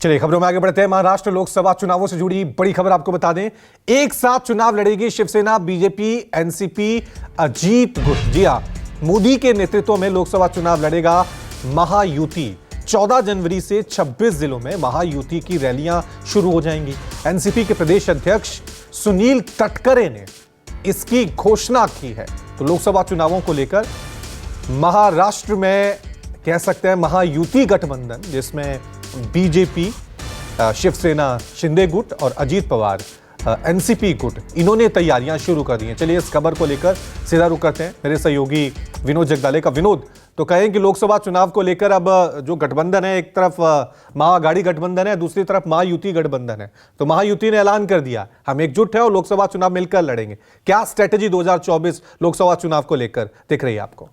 चलिए खबरों में आगे बढ़ते हैं। महाराष्ट्र लोकसभा चुनावों से जुड़ी बड़ी खबर आपको बता दें। एक साथ चुनाव लड़ेगी शिवसेना, बीजेपी, एनसीपी, अजीत गुट। जी हां, मोदी के नेतृत्व में लोकसभा चुनाव लड़ेगा महायुति। 14 जनवरी से 26 जिलों में महायुति की रैलियां शुरू हो जाएंगी। एनसीपी के प्रदेश अध्यक्ष सुनील तटकरे ने इसकी घोषणा की है। तो लोकसभा चुनावों को लेकर महाराष्ट्र में कह सकते हैं महायुति गठबंधन, जिसमें बीजेपी, शिवसेना शिंदे गुट और अजीत पवार एनसीपी गुट, इन्होंने तैयारियां शुरू कर दी हैं। चलिए इस खबर को लेकर सीधा रुख करते हैं मेरे सहयोगी विनोद जगदाले का। विनोद, तो कहें कि लोकसभा चुनाव को लेकर अब जो गठबंधन है, एक तरफ महाअघाड़ी गठबंधन है, दूसरी तरफ महायुति गठबंधन है। तो महायुति ने ऐलान कर दिया हम एकजुट है और लोकसभा चुनाव मिलकर लड़ेंगे। क्या स्ट्रेटेजी 2024 लोकसभा चुनाव को लेकर दिख रही है आपको?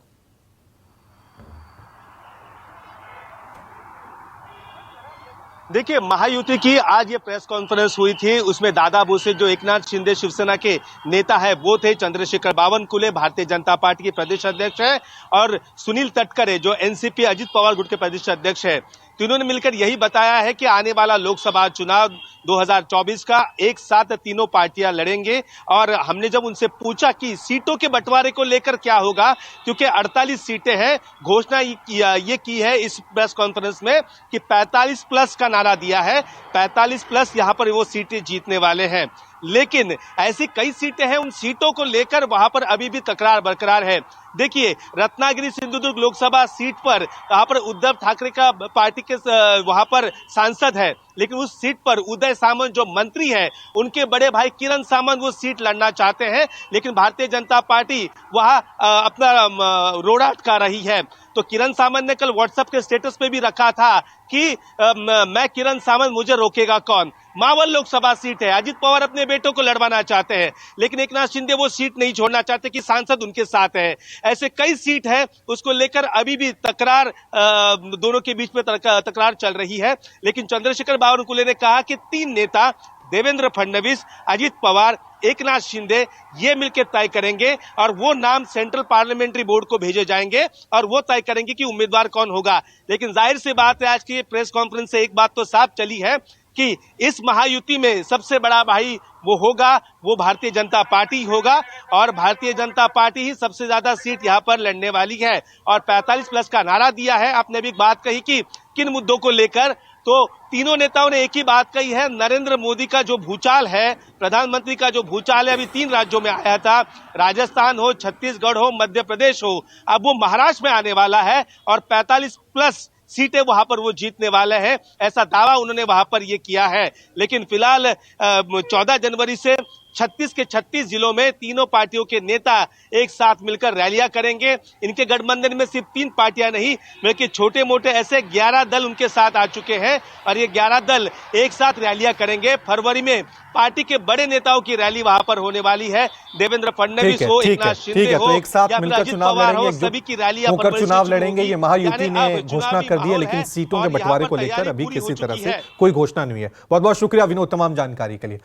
देखिए, महायुति की आज ये प्रेस कॉन्फ्रेंस हुई थी। उसमें दादा भुसे जो एकनाथ शिंदे शिवसेना के नेता है वो थे, चंद्रशेखर बावनकुले भारतीय जनता पार्टी के प्रदेश अध्यक्ष है, और सुनील तटकरे जो एनसीपी अजित पवार गुट के प्रदेश अध्यक्ष है। तीनों ने मिलकर यही बताया है कि आने वाला लोकसभा चुनाव 2024 का एक साथ तीनों पार्टियां लड़ेंगे। और हमने जब उनसे पूछा कि सीटों के बंटवारे को लेकर क्या होगा, क्योंकि 48 सीटें हैं, घोषणा ये की है इस प्रेस कॉन्फ्रेंस में कि 45 प्लस का नारा दिया है। 45 प्लस यहां पर वो सीटें जीतने वाले हैं। लेकिन ऐसी कई सीटें हैं, उन सीटों को लेकर वहां पर अभी भी तकरार बरकरार है। देखिए, रत्नागिरी सिंधुदुर्ग लोकसभा सीट पर वहां पर उद्धव ठाकरे का पार्टी के वहां पर सांसद है, लेकिन उस सीट पर उदय सामंत जो मंत्री है, उनके बड़े भाई किरण सामंत वो सीट लड़ना चाहते हैं। लेकिन भारतीय जनता पार्टी वहां अपना रोड़ा अटका रही है। तो किरण सामंत ने कल व्हाट्सएप के स्टेटस पे भी रखा था कि मैं किरण सामंत, मुझे रोकेगा कौन। मावल लोकसभा सीट है, अजित पवार अपने बेटों को लड़वाना चाहते हैं, लेकिन एकनाथ शिंदे वो सीट नहीं छोड़ना चाहते कि सांसद उनके साथ है। ऐसे कई सीट है, उसको लेकर अभी भी तकरार दोनों के बीच में तकरार चल रही है। लेकिन चंद्रशेखर बावनकुले ने कहा कि तीन नेता देवेंद्र फडणवीस, अजित पवार, एकनाथ शिंदे ये मिलकर तय करेंगे और वो नाम सेंट्रल पार्लियामेंट्री बोर्ड को भेजे जाएंगे और वो तय करेंगे कि उम्मीदवार कौन होगा। लेकिन जाहिर सी बात है, आज की प्रेस कॉन्फ्रेंस से एक बात तो साफ चली है कि इस महायुति में सबसे बड़ा भाई वो होगा, वो भारतीय जनता पार्टी होगा, और भारतीय जनता पार्टी ही सबसे ज्यादा सीट यहाँ पर लड़ने वाली है। और 45 प्लस का नारा दिया है। आपने भी बात कही कि किन मुद्दों को लेकर, तो तीनों नेताओं ने एक ही बात कही है, नरेंद्र मोदी का जो भूचाल है, प्रधानमंत्री का जो भूचाल है, अभी 3 राज्यों में आया था, राजस्थान हो, छत्तीसगढ़ हो, मध्य प्रदेश हो, अब वो महाराष्ट्र में आने वाला है और 45 प्लस सीटें वहां पर वो जीतने वाले हैं, ऐसा दावा उन्होंने वहां पर ये किया है। लेकिन फिलहाल 14 जनवरी से 36 के 36 जिलों में तीनों पार्टियों के नेता एक साथ मिलकर रैलियां करेंगे। इनके गठबंधन में सिर्फ 3 पार्टियां नहीं बल्कि छोटे मोटे ऐसे 11 दल उनके साथ आ चुके हैं और ये 11 दल एक साथ रैलियां करेंगे। फरवरी में पार्टी के बड़े नेताओं की रैली वहां पर होने वाली है। देवेंद्र फडणवीस हो, एकनाथ शिंदे हो, तो एक साथ मिलकर चुनाव लड़ेंगे, सभी की रैलियां होकर चुनाव लड़ेंगे। ये महायुति ने घोषणा कर दी है, लेकिन सीटों के बंटवारे को लेकर अभी किसी तरह से कोई घोषणा नहीं है। बहुत बहुत शुक्रिया विनोद तमाम जानकारी के लिए।